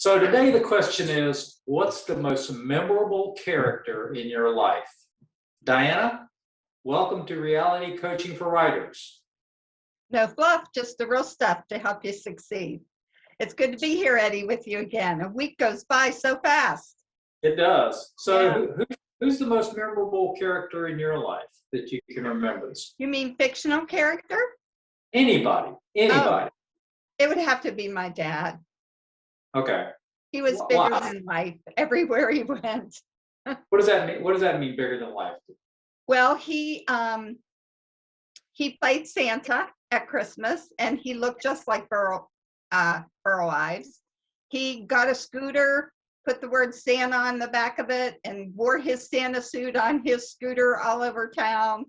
So today the question is, what's the most memorable character in your life? Diana, welcome to Reality Coaching for Writers. No fluff, just the real stuff to help you succeed. It's good to be here, Eddie, with you again. A week goes by so fast. It does. So Yeah. who's the most memorable character in your life that you can remember? You mean fictional character? Anybody. Oh, it would have to be my dad. Okay. He was bigger than life everywhere he went. What does that mean? What does that mean, bigger than life? Well, he played Santa at Christmas, and he looked just like Burl Ives. He got a scooter, put the word Santa on the back of it, and wore his Santa suit on his scooter all over town.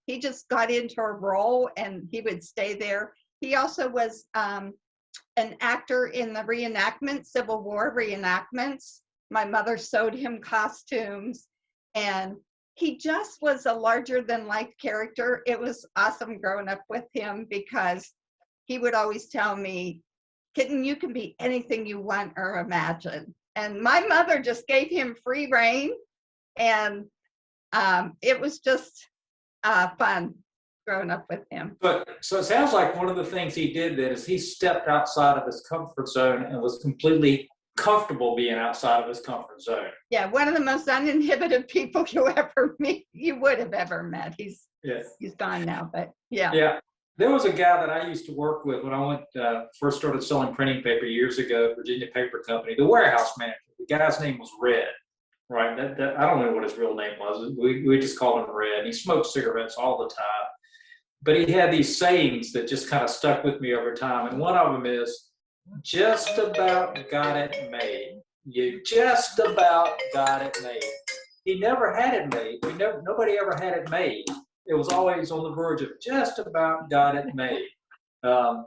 He just got into a role, and he would stay there. He also was an actor in the reenactments, Civil War reenactments. My mother sewed him costumes, and he just was a larger than life character. It was awesome growing up with him because he would always tell me, "Kitten, you can be anything you want or imagine." And my mother just gave him free rein, and it was just fun growing up with him. So it sounds like one of the things he did then is he stepped outside of his comfort zone and was completely comfortable being outside of his comfort zone. Yeah, one of the most uninhibited people you would have ever met. He's gone now, but yeah. Yeah. There was a guy that I used to work with when I first started selling printing paper years ago, Virginia Paper Company, the warehouse manager. The guy's name was Red, right? I don't know what his real name was. We just called him Red. He smoked cigarettes all the time. But he had these sayings that just kind of stuck with me over time. And one of them is, just about got it made. You just about got it made. He never had it made. Nobody ever had it made. It was always on the verge of just about got it made. And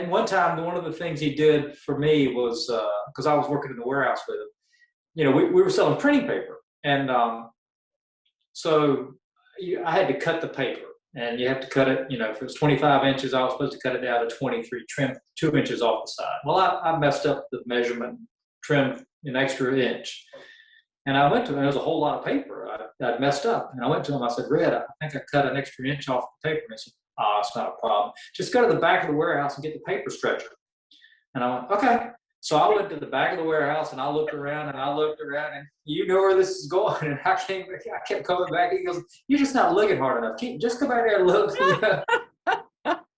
one time, one of the things he did for me was, because I was working in the warehouse with him, we were selling printing paper. And so I had to cut the paper. And you have to cut it, if it was 25 inches, I was supposed to cut it down to 23, trim 2 inches off the side. Well, I messed up the measurement, trimmed an extra inch. And I went to him, and there was a whole lot of paper I'd messed up. And I went to him, I said, "Red, I think I cut an extra inch off the paper." And he said, "It's not a problem. Just go to the back of the warehouse and get the paper stretcher." And I went, "Okay." So I went to the back of the warehouse, and I looked around, and you know where this is going. And I kept coming back. He goes, "You're just not looking hard enough. Just come back there and look."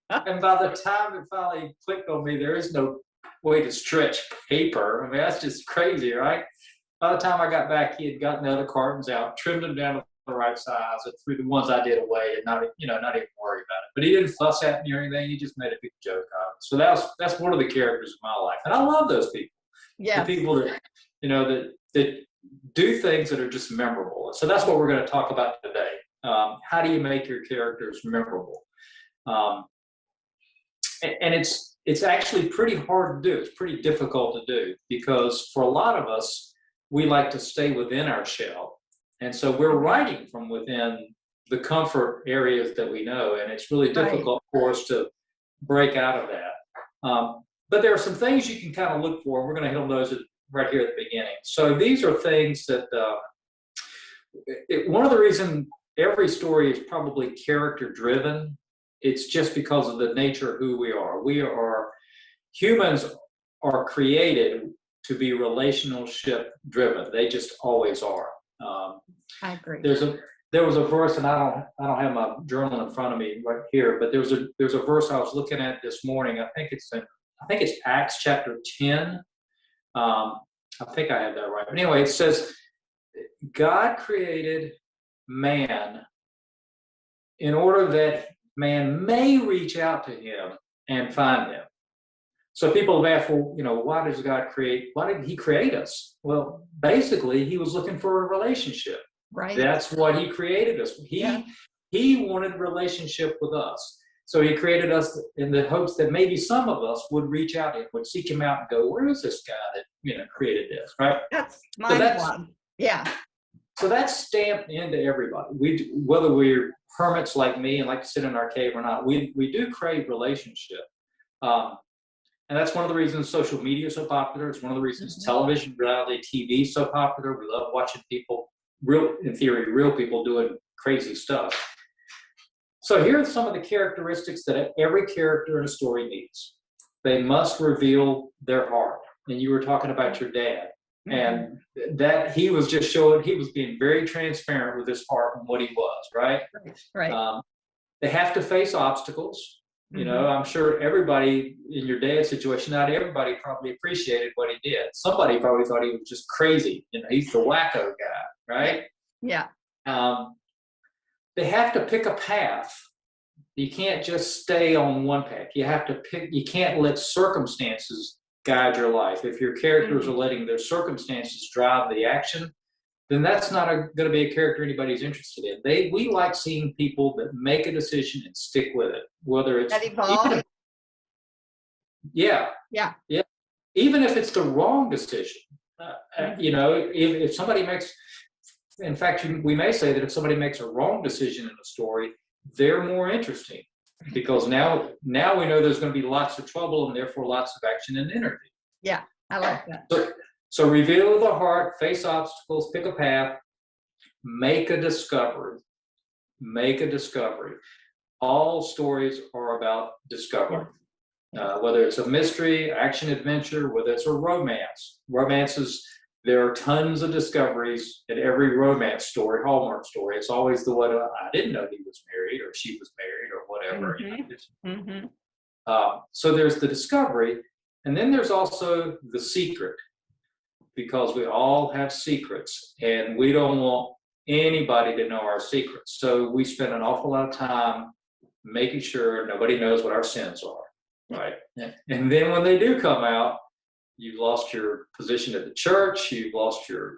And by the time it finally clicked on me, there is no way to stretch paper. I mean, that's just crazy, right? By the time I got back, he had gotten the other cartons out, trimmed them down to the right size, and threw the ones I did away, and not even worry about it. But he didn't fuss at me or anything. He just made a big joke out of it. So that's one of the characters of my life, and I love those people. Yeah, the people that that do things that are just memorable. So that's what we're going to talk about today. How do you make your characters memorable? And it's actually pretty hard to do. It's pretty difficult to do because for a lot of us, we like to stay within our shell. And so we're writing from within the comfort areas that we know. And it's really difficult for us to break out of that. But there are some things you can kind of look for. We're going to hit on those right here at the beginning. So these are things that one of the reasons every story is probably character driven, it's just because of the nature of who we are. Humans are created to be relationship driven. They just always are. I agree. There was a verse, and I don't have my journal in front of me right here, but there's a verse I was looking at this morning. I think it's Acts chapter 10. I think I have that right. But anyway, it says, God created man in order that man may reach out to him and find him. So people have asked, well, why did he create us? Well, basically, he was looking for a relationship. Right. That's what he created us. He wanted a relationship with us. So he created us in the hopes that maybe some of us would reach out to him, would seek him out and go, where is this guy that, created this, right? That's mind-blowing. Yeah. So that's stamped into everybody. Whether we're hermits like me and like to sit in our cave or not, we do crave relationship. And that's one of the reasons social media is so popular. It's one of the reasons Mhm. television, reality TV is so popular. We love watching people, in theory, real people doing crazy stuff. So here are some of the characteristics that every character in a story needs. They must reveal their heart. And you were talking about your dad. And that he was just showing, he was being very transparent with his heart and what he was, right? Right. They have to face obstacles. You know, Mhm. I'm sure everybody in your dad's situation, not everybody probably appreciated what he did. Somebody probably thought he was just crazy. You know, he's the wacko guy, right? Yeah. Um, they have to pick a path. You can't just stay on one path. You have to pick, you can't let circumstances guide your life. If your characters are letting their circumstances drive the action, then that's not going to be a character anybody's interested in. We like seeing people that make a decision and stick with it, whether it's That evolved. yeah, Yeah. yeah, even if it's the wrong decision. You know, if somebody makes, in fact, we may say that if somebody makes a wrong decision in a story, they're more interesting because now we know there's going to be lots of trouble and therefore lots of action and energy. Yeah, I like that. So reveal the heart, face obstacles, pick a path, make a discovery. Make a discovery. All stories are about discovery. Whether it's a mystery, action adventure, whether it's a romance. Romances, there are tons of discoveries in every romance story, Hallmark story. It's always the one, I didn't know he was married or she was married or whatever. So there's the discovery, and then there's also the secret, because we all have secrets and we don't want anybody to know our secrets. So we spend an awful lot of time making sure nobody knows what our sins are, right? And then when they do come out, you've lost your position at the church, you've lost your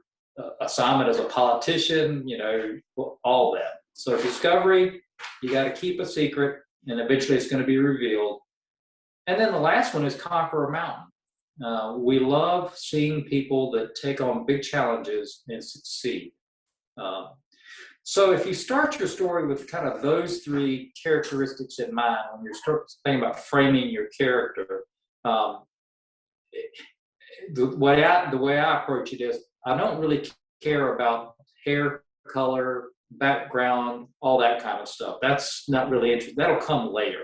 assignment as a politician, you know, all that. So discovery, you got to keep a secret, and eventually it's going to be revealed. And then the last one is conquer a mountain. We love seeing people that take on big challenges and succeed. So if you start your story with kind of those three characteristics in mind, when you're thinking about framing your character, the way I approach it is, I don't really care about hair color, background, all that kind of stuff. That's not really interesting. That'll come later.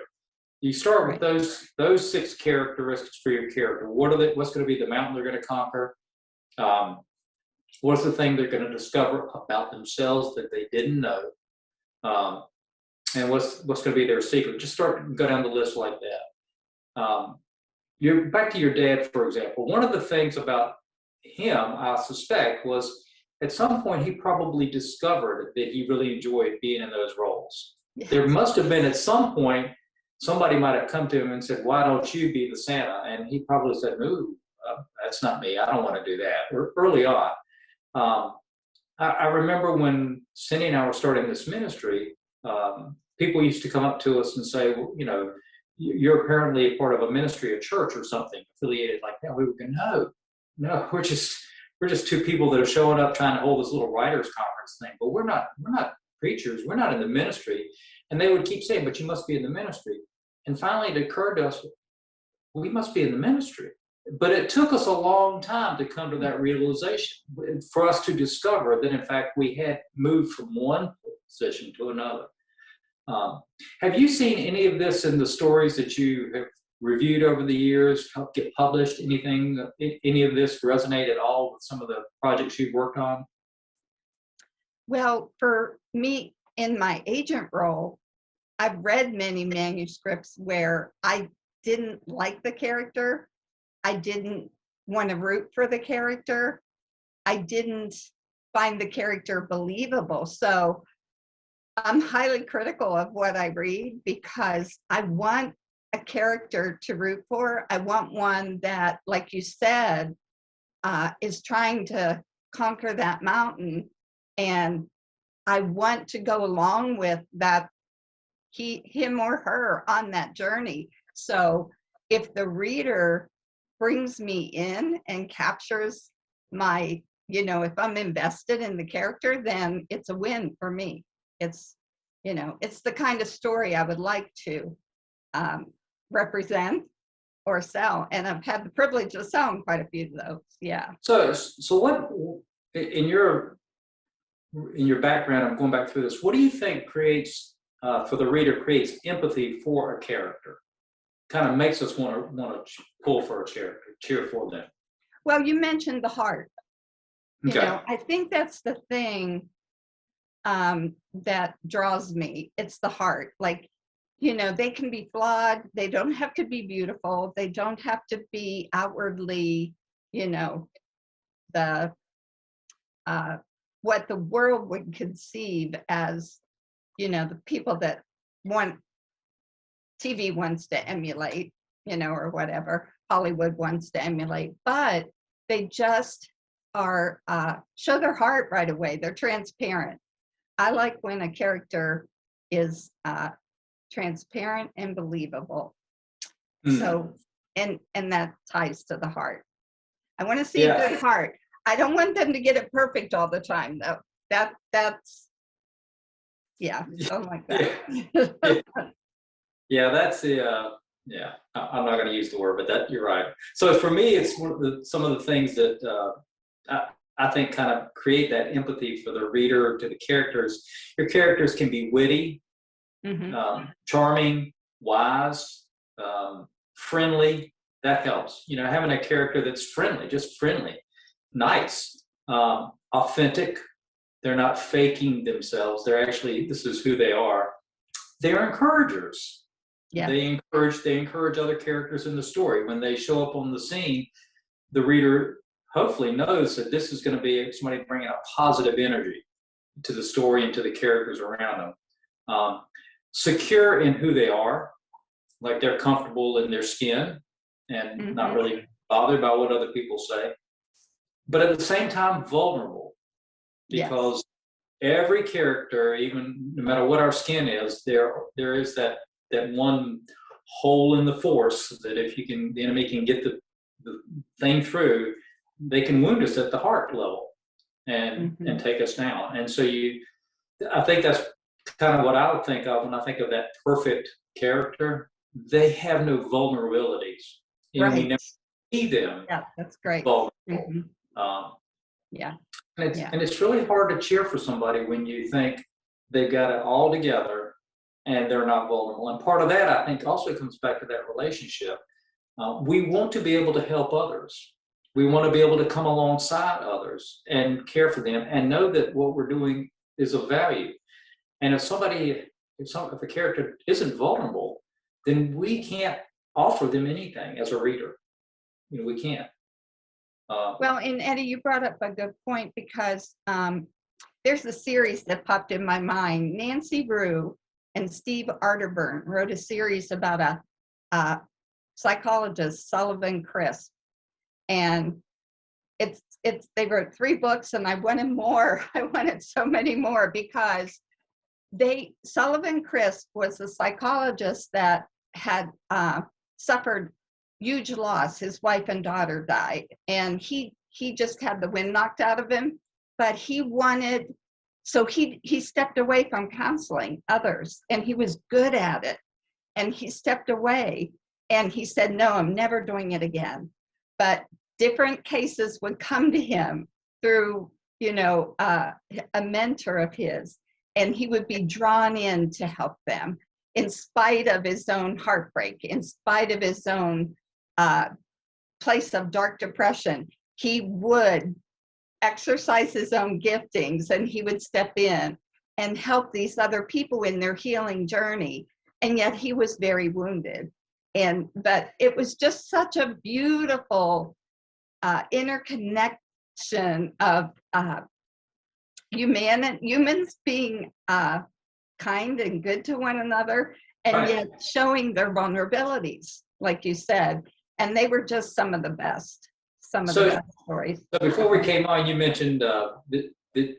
You start with those six characteristics for your character. What's going to be the mountain they're going to conquer? What's the thing they're going to discover about themselves that they didn't know? And what's going to be their secret? Just go down the list like that. You're back to your dad, for example. One of the things about him, I suspect, was at some point he probably discovered that he really enjoyed being in those roles. There must have been at some point somebody might have come to him and said, "Why don't you be the Santa?" And he probably said, "No, that's not me. I don't want to do that." Or early on. I remember when Cindy and I were starting this ministry, people used to come up to us and say, "Well, you know, you're apparently a part of a ministry, a church or something affiliated like that." We would go, no, we're just two people that are showing up trying to hold this little writers conference thing, but we're not preachers. We're not in the ministry. And they would keep saying, "But you must be in the ministry." And finally it occurred to us, we must be in the ministry. But it took us a long time to come to that realization, for us to discover that, in fact, we had moved from one position to another. Have you seen any of this in the stories that you have reviewed over the years, helped get published? Any of this resonate at all with some of the projects you've worked on? Well, for me, in my agent role, I've read many manuscripts where I didn't like the character. I didn't want to root for the character. I didn't find the character believable. So I'm highly critical of what I read because I want a character to root for. I want one that, like you said, is trying to conquer that mountain. And I want to go along with that, him or her on that journey. So if the reader brings me in and captures my, if I'm invested in the character, then it's a win for me. It's, it's the kind of story I would like to represent. or sell. And I've had the privilege of selling quite a few of those. Yeah. So what in your background? I'm going back through this. What do you think creates for the reader creates empathy for a character? Kind of makes us want to pull for a character, cheer for them. Well, you mentioned the heart. You Okay. know, I think that's the thing that draws me. It's the heart. Like, you know, they can be flawed. They don't have to be beautiful. They don't have to be outwardly, you know, the what the world would conceive as, you know, the people that TV wants to emulate, you know, or whatever Hollywood wants to emulate. But they just are show their heart right away. They're transparent. I like when a character is transparent and believable. So, and that ties to the heart. I want to see a good heart. I don't want them to get it perfect all the time, though. That's something like that. Yeah, that's the I'm not going to use the word, but that you're right. So for me, it's some of the things that I think kind of create that empathy for the reader to the characters. Your characters can be witty, charming, wise, friendly. That helps. You know, having a character that's friendly, just friendly, nice, authentic. They're not faking themselves. They're actually, this is who they are. They're encouragers. Yeah. They encourage other characters in the story. When they show up on the scene, the reader hopefully knows that this is going to be somebody bringing a positive energy to the story and to the characters around them. Secure in who they are, like they're comfortable in their skin and not really bothered by what other people say. But at the same time, vulnerable, because every character, even no matter what our skin is, there is that one hole in the force that if the enemy can get the thing through, they can wound us at the heart level and take us down. And so I think that's kind of what I would think of when I think of that perfect character. They have no vulnerabilities. You know, we never see them. Yeah, that's great. Vulnerable. And it's really hard to cheer for somebody when you think they've got it all together and they're not vulnerable. And part of that, I think, also comes back to that relationship. We want to be able to help others. We want to be able to come alongside others and care for them and know that what we're doing is of value. And if a character isn't vulnerable, then we can't offer them anything as a reader. You know, we can't. Well, and Eddie, you brought up a good point, because there's a series that popped in my mind. Nancy Rue and Steve Arterburn wrote a series about a psychologist, Sullivan Crisp, and they wrote 3 books, and I wanted more. I wanted so many more, because Sullivan Crisp was a psychologist that had suffered huge loss. His wife and daughter died, and he just had the wind knocked out of him. But he stepped away from counseling others, and he was good at it. And he stepped away, and he said, "No, I'm never doing it again." But different cases would come to him through, you know, a mentor of his, and he would be drawn in to help them in spite of his own heartbreak, in spite of his own place of dark depression. He would exercise his own giftings, and he would step in and help these other people in their healing journey. And yet he was very wounded. But it was just such a beautiful interconnection of humans being kind and good to one another, and yet showing their vulnerabilities, like you said. And they were just some of the best stories. So before we came on, you mentioned that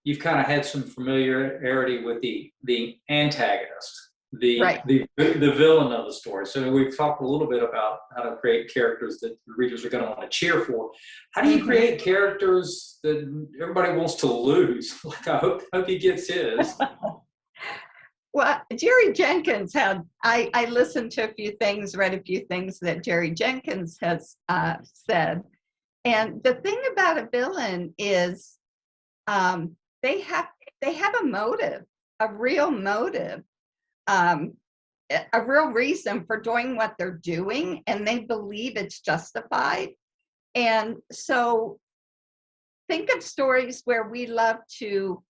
you've kind of had some familiarity with the antagonist, the villain of the story. So we've talked a little bit about how to create characters that the readers are going to want to cheer for. How do you create characters that everybody wants to lose? Like, I hope he gets his. Well, Jerry Jenkins had, I listened to a few things, read a few things that Jerry Jenkins has said. And the thing about a villain is they have a motive, a real motive, a real reason for doing what they're doing, and they believe it's justified. And so think of stories where we love to,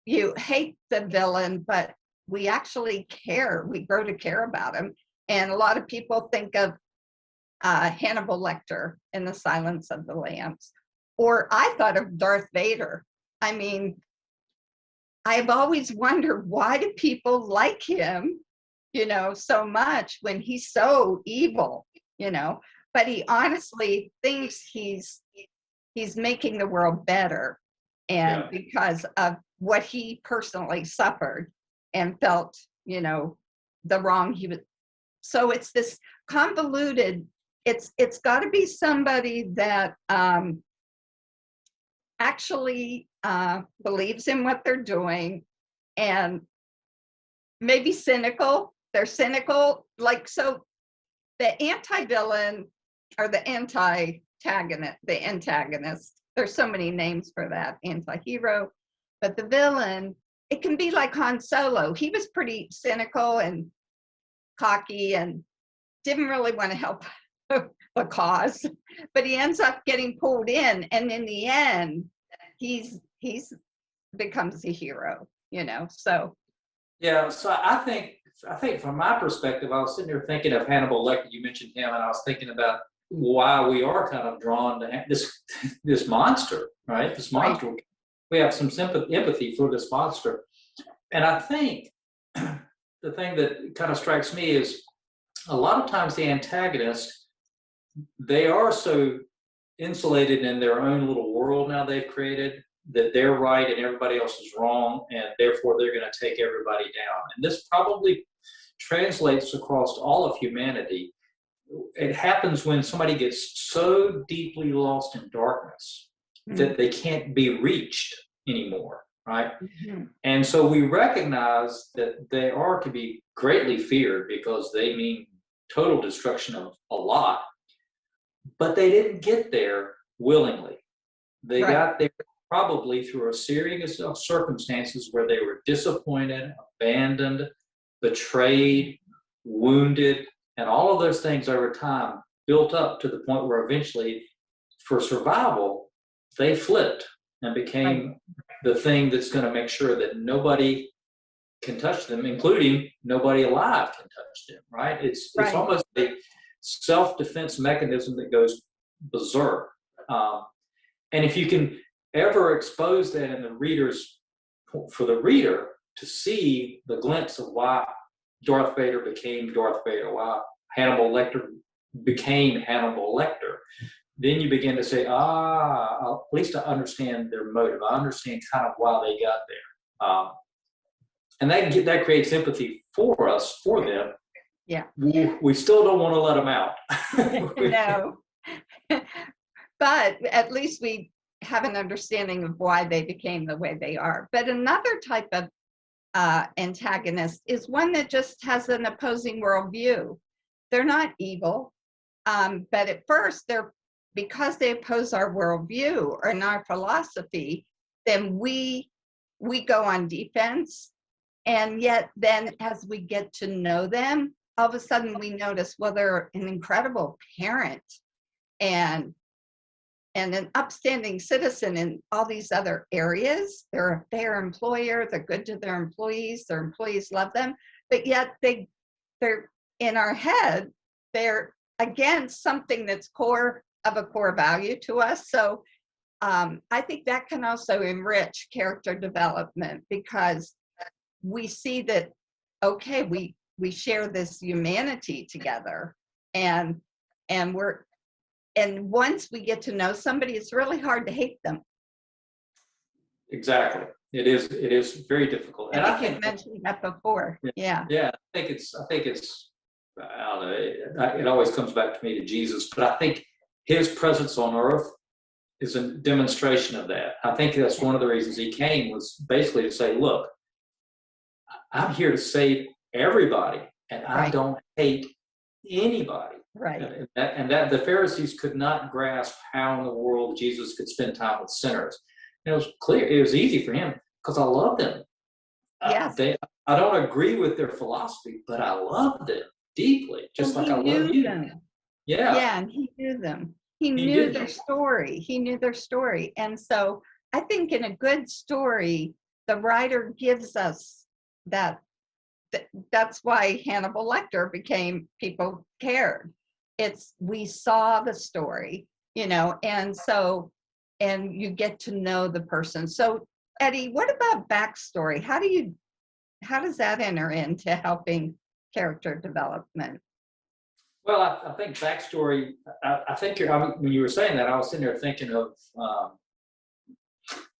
you hate the villain, but we actually care. We grow to care about him. And a lot of people think of Hannibal Lecter in The Silence of the Lambs. Or I thought of Darth Vader. I mean, I've always wondered, why do people like him, so much when he's so evil, but he honestly thinks he's making the world better. And because of what he personally suffered and felt, the wrong he was. So it's this convoluted, it's got to be somebody that actually believes in what they're doing, and maybe cynical. They're cynical, so the anti-villain or the antagonist, there's so many names for that, anti-hero, but the villain, it can be like Han Solo. He was pretty cynical and cocky and didn't really want to help the cause, but he ends up getting pulled in, and in the end he's becomes a hero, so So I think from my perspective, I was sitting there thinking of Hannibal Lecter. You mentioned him, and I was thinking about why we are kind of drawn to this monster, right? This monster. Right. We have some empathy for this monster, and I think the thing that kind of strikes me is a lot of times the antagonists, they are so insulated in their own little world now they've created, that they're right and everybody else is wrong, and therefore they're going to take everybody down. And this probably translates across all of humanity. It happens when somebody gets so deeply lost in darkness that they can't be reached anymore, right? And so we recognize that they are to be greatly feared because they mean total destruction of a lot, but they didn't get there willingly. They got there probably through a series of circumstances where they were disappointed, abandoned, betrayed, wounded, and all of those things over time built up to the point where eventually, for survival, they flipped and became the thing that's going to make sure that nobody can touch them, including nobody alive can touch them, right? It's almost a self-defense mechanism that goes berserk. And if you can ever expose that in for the reader to see the glimpse of why Darth Vader became Darth Vader, why Hannibal Lecter became Hannibal Lecter, then you begin to say, at least I understand their motive. I understand kind of why they got there. And that creates empathy for us, for them. Yeah. We still don't want to let them out. No. But at least we have an understanding of why they became the way they are. But another type of antagonist is one that just has an opposing worldview. They're not evil, but at first because they oppose our worldview or our philosophy, then we go on defense. And yet then as we get to know them, all of a sudden we notice, well, they're an incredible parent and an upstanding citizen in all these other areas. They're a fair employer, they're good to their employees love them, but yet they're in our head, they're against something that's a core value to us. So I think that can also enrich character development, because we see that, okay, we share this humanity together, and once we get to know somebody, it's really hard to hate them. Exactly. It is very difficult. And I think you mentioned that before. Yeah. I think it's I don't know, it always comes back to me to Jesus, but I think his presence on earth is a demonstration of that. I think that's one of the reasons he came, was basically to say, look, I'm here to save everybody, and I Right. don't hate anybody. Right. And that the Pharisees could not grasp how in the world Jesus could spend time with sinners. And it was clear, it was easy for him because I loved them. Yes. I don't agree with their philosophy, but I love them deeply, just Well, like he I love knew you. them. Yeah, Yeah, and he knew them. He he knew did. their story. He knew their story. And so I think in a good story, the writer gives us that. That's why Hannibal Lecter became, people cared. It's, we saw the story, and so, and you get to know the person. So Eddie, what about backstory? How does that enter into helping character development? Well, I think backstory. I think when you were saying that, I was sitting there thinking of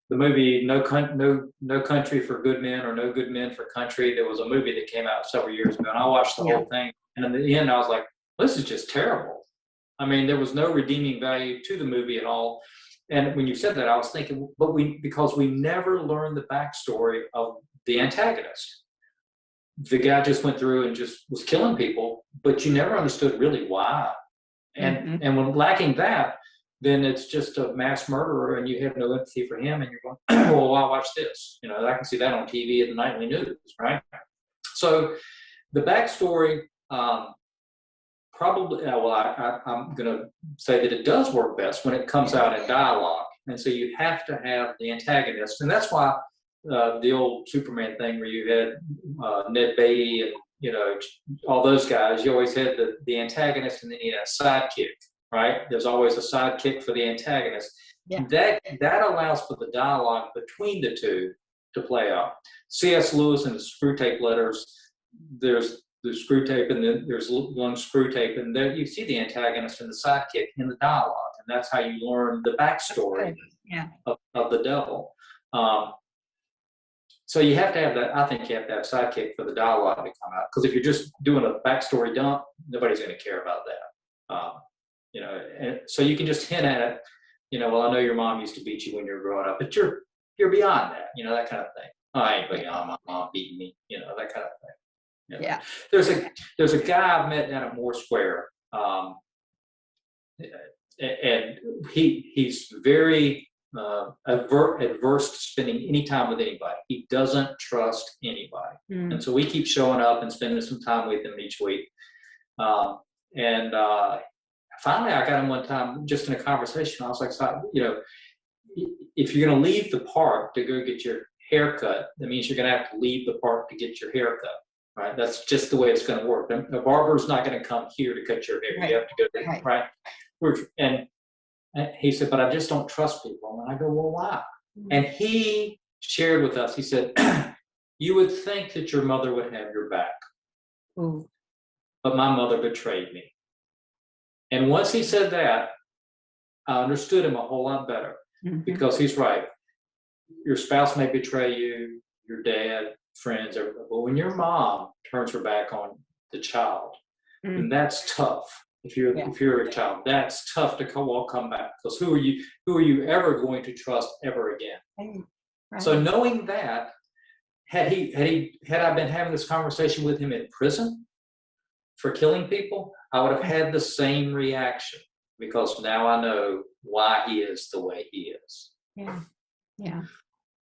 the movie No Country for Good Men, or No Good Men for Country. There was a movie that came out several years ago, and I watched the Yeah. whole thing. And in the end, I was like, "This is just terrible." I mean, there was no redeeming value to the movie at all. And when you said that, I was thinking, because we never learned the backstory of the antagonist. The guy just went through and just was killing people, but you never understood really why. Mhm. And when lacking that, then it's just a mass murderer, and you have no empathy for him, and you're going, well, why watch this? I can see that on TV at the nightly news, right? So the backstory, probably, I'm going to say that it does work best when it comes out in dialogue. And so you have to have the antagonist. And that's why the old Superman thing where you had Ned Beatty and, all those guys, you always had the antagonist, and then you had a sidekick, right? There's always a sidekick for the antagonist. Yeah. That allows for the dialogue between the two to play out. C.S. Lewis and the Screw Tape Letters, there's the screw tape, and then there's one screw tape, and there you see the antagonist and the sidekick in the dialogue, and that's how you learn the backstory of the devil. So you have to have that. I think you have to have sidekick for the dialogue to come out, because if you're just doing a backstory dump, nobody's going to care about that. And so you can just hint at it. Well, I know your mom used to beat you when you were growing up, but you're beyond that. That kind of thing. Oh, I ain't beyond my mom beating me. That kind of thing. Yeah. There's a guy I've met down at Moore Square, and he's very adverse to spending any time with anybody. He doesn't trust anybody, and so we keep showing up and spending some time with him each week. And finally, I got him one time just in a conversation. I was like, so, if you're going to leave the park to go get your hair cut, that means you're going to have to leave the park to get your hair cut. Right, that's just the way it's going to work. A barber's not going to come here to cut your hair. Right. You have to go there, right? And he said, but I just don't trust people. And I go, well, why? And he shared with us. He said, you would think that your mother would have your back, but my mother betrayed me. And once he said that, I understood him a whole lot better, because he's right. Your spouse may betray you, your dad, friends, but when your mom turns her back on the child, then that's tough. If you're a child, that's tough to come back, because who are you ever going to trust ever again? Right. So knowing that, had I been having this conversation with him in prison for killing people, I would have had the same reaction, because now I know why he is the way he is. Yeah.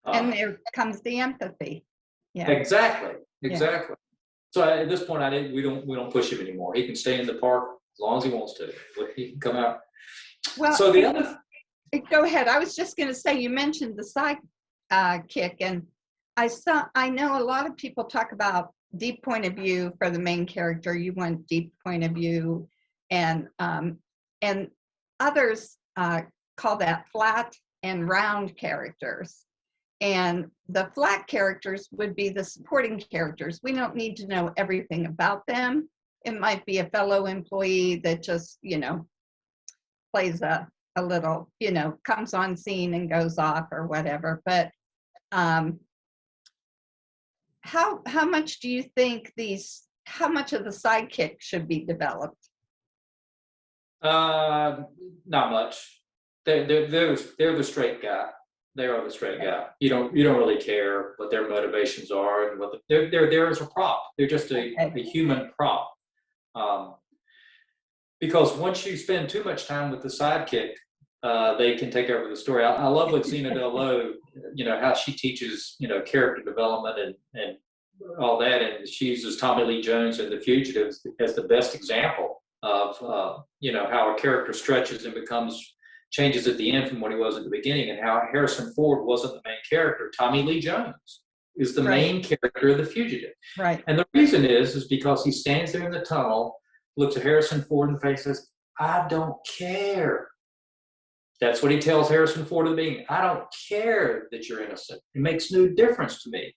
And there comes the empathy. Yeah. Exactly. So at this point, we don't push him anymore. He can stay in the park as long as he wants to. He can come out. Well, so the other. Go ahead. I was just going to say, you mentioned the side kick, and I know a lot of people talk about deep point of view for the main character. You want deep point of view, and others call that flat and round characters. And the flat characters would be the supporting characters. We don't need to know everything about them. It might be a fellow employee that just, plays a little, comes on scene and goes off or whatever. But how much do you think how much of the sidekick should be developed? Not much. They're the straight guy. They are the straight guy. You don't really care what their motivations are and they're there as a prop. They're just a human prop. Because once you spend too much time with the sidekick, they can take over the story. I love with Zena Del Lowe, how she teaches, character development and all that. And she uses Tommy Lee Jones in The Fugitive as the best example of, how a character stretches and changes at the end from what he was at the beginning, and how Harrison Ford wasn't the main character. Tommy Lee Jones is the main character of The Fugitive. Right. And the reason is because he stands there in the tunnel, looks at Harrison Ford in the face, and says, I don't care. That's what he tells Harrison Ford at the beginning. I don't care that you're innocent. It makes no difference to me.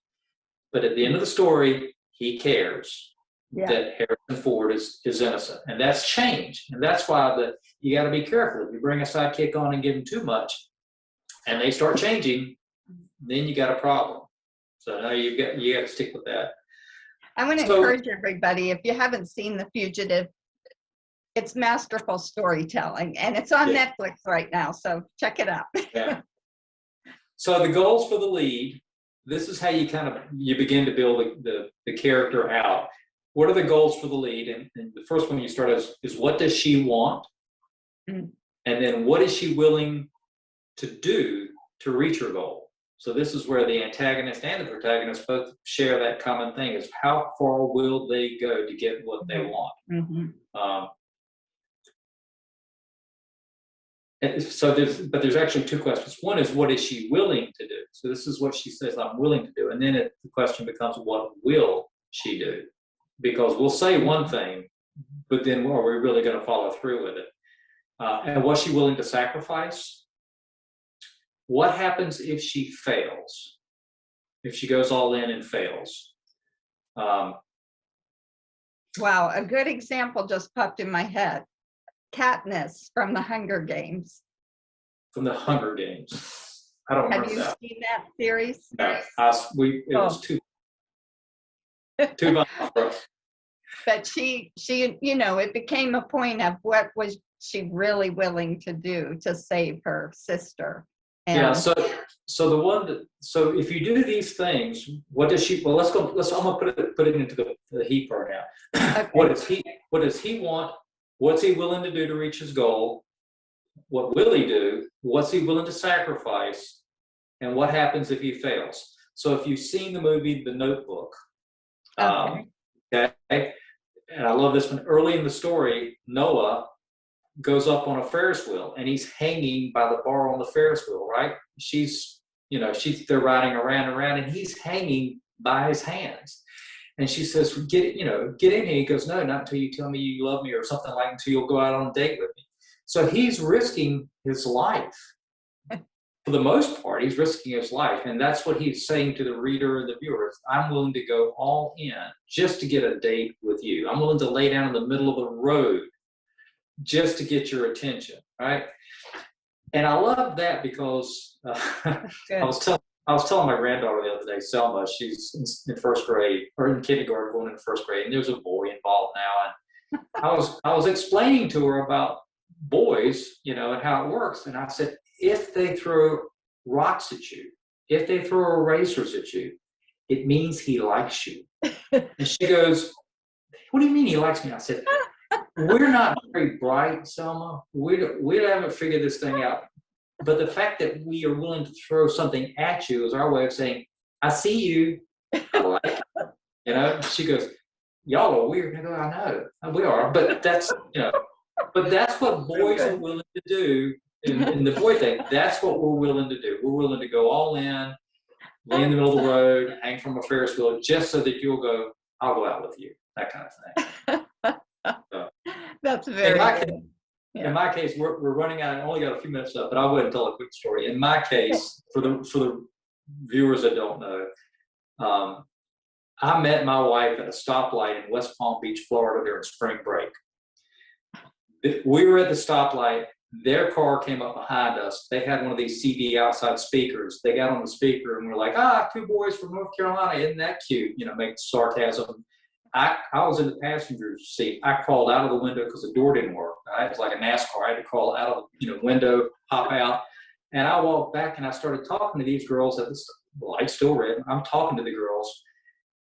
But at the end of the story, he cares that Harrison Ford is innocent. And that's changed. And that's why you got to be careful. If you bring a sidekick on and give them too much, and they start changing, then you got a problem. So now you got to stick with that. I want to encourage everybody, if you haven't seen The Fugitive, it's masterful storytelling, and it's on Netflix right now, so check it out. Yeah. So the goals for the lead, this is how you begin to build the character out. What are the goals for the lead? And the first one you start is what does she want? Mm. And then what is she willing to do to reach her goal? So this is where the antagonist and the protagonist both share that common thing, is how far will they go to get what they want? Mm-hmm. There's actually two questions. One is, what is she willing to do? So this is what she says, I'm willing to do. And then the question becomes, what will she do? Because we'll say one thing, but then are we really going to follow through with it? And was she willing to sacrifice? What happens if she fails? If she goes all in and fails? Wow, a good example just popped in my head. Katniss from the Hunger Games. From the Hunger Games. I don't remember that. Have you seen that series? No, it was too violent for us. But she, it became a point of what was she really willing to do to save her sister. And so if you do these things, what does she? Well, I'm gonna put it into the he part now. Okay. What does he want? What's he willing to do to reach his goal? What will he do? What's he willing to sacrifice? And what happens if he fails? So if you've seen the movie The Notebook, okay, and I love this one. Early in the story, Noah goes up on a Ferris wheel, and he's hanging by the bar on the Ferris wheel, right? They're riding around, and he's hanging by his hands. And she says, get in here. He goes, no, not until you tell me you love me, or something like, until you'll go out on a date with me. So he's risking his life. For the most part, he's risking his life. And that's what he's saying to the reader and the viewers. I'm willing to go all in just to get a date with you. I'm willing to lay down in the middle of the road just to get your attention, right? And I love that because I was telling my granddaughter the other day, Selma, she's in first grade, or in kindergarten, going into first grade, and there's a boy involved now. And I was explaining to her about boys, and how it works. And I said, if they throw rocks at you, if they throw erasers at you, it means he likes you. And she goes, what do you mean he likes me? I said, we're not very bright, Selma. We haven't figured this thing out. But the fact that we are willing to throw something at you is our way of saying, I see you. I like it. She goes, y'all are weird. I go, I know. We are. But that's what boys are willing to do in the boy thing. That's what we're willing to do. We're willing to go all in, lay in the middle of the road, hang from a Ferris wheel, just so that you'll go, I'll go out with you. That kind of thing. So, that's very good. In my case, we're running out. I only got a few minutes left, but I'll go ahead and tell a quick story. In my case, for the viewers that don't know, I met my wife at a stoplight in West Palm Beach, Florida during spring break. We were at the stoplight. Their car came up behind us. They had one of these CD outside speakers. They got on the speaker and we're like, two boys from North Carolina. Isn't that cute? Make sarcasm. I was in the passenger seat. I crawled out of the window because the door didn't work. It was like a NASCAR. I had to crawl out of the window, hop out, And I walked back and I started talking to these girls at the light still red. I'm talking to the girls,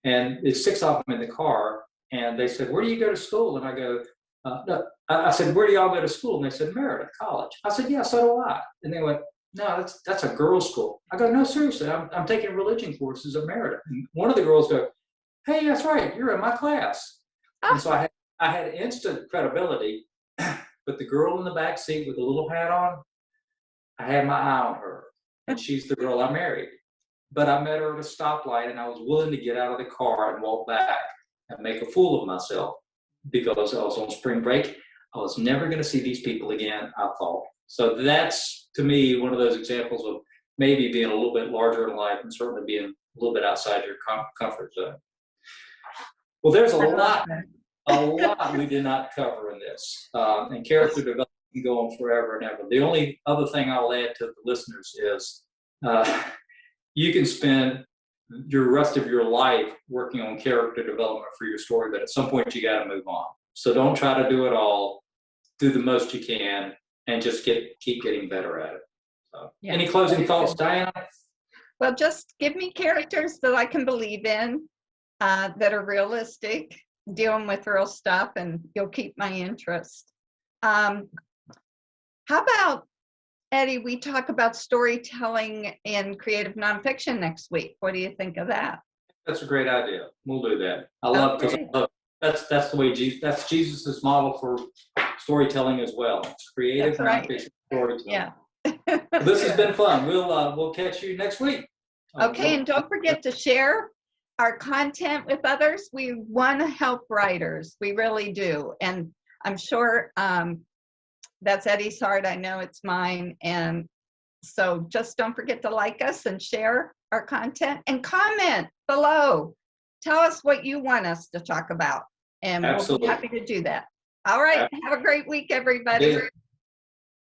and it's 6 of them in the car. And they said, "Where do you go to school?" And I go, "No." I said, "Where do y'all go to school?" And they said, "Meredith College." I said, "Yeah, so do I." And they went, "No, that's a girls' school." I go, "No, seriously, I'm taking religion courses at Meredith." And one of the girls go, "Hey, that's right, you're in my class." And so I had instant credibility, but the girl in the back seat with the little hat on, I had my eye on her, and she's the girl I married. But I met her at a stoplight, and I was willing to get out of the car and walk back and make a fool of myself because I was on spring break. I was never going to see these people again, I thought. So that's, to me, one of those examples of maybe being a little bit larger in life and certainly being a little bit outside your comfort zone. Well, there's a lot we did not cover in this, and character development can go on forever and ever. The only other thing I'll add to the listeners is you can spend your rest of your life working on character development for your story, but at some point you got to move on. So don't try to do it all. Do the most you can, and just keep getting better at it. So, yeah. Any closing thoughts, Diana? Well, just give me characters that I can believe in, that are realistic, dealing with real stuff, and you'll keep my interest. How about, Eddie, we talk about storytelling in creative nonfiction next week. What do you think of that? That's a great idea. We'll do that. I love, because that's the way that's Jesus's model for storytelling as well. It's creative nonfiction storytelling. Yeah. This has been fun. We'll catch you next week. Okay, and don't forget to share our content with others. We want to help writers. We really do. And I'm sure that's Eddie's heart. I know it's mine. And so just don't forget to like us and share our content and comment below. Tell us what you want us to talk about. And we'll be happy to do that. All right. Have a great week, everybody.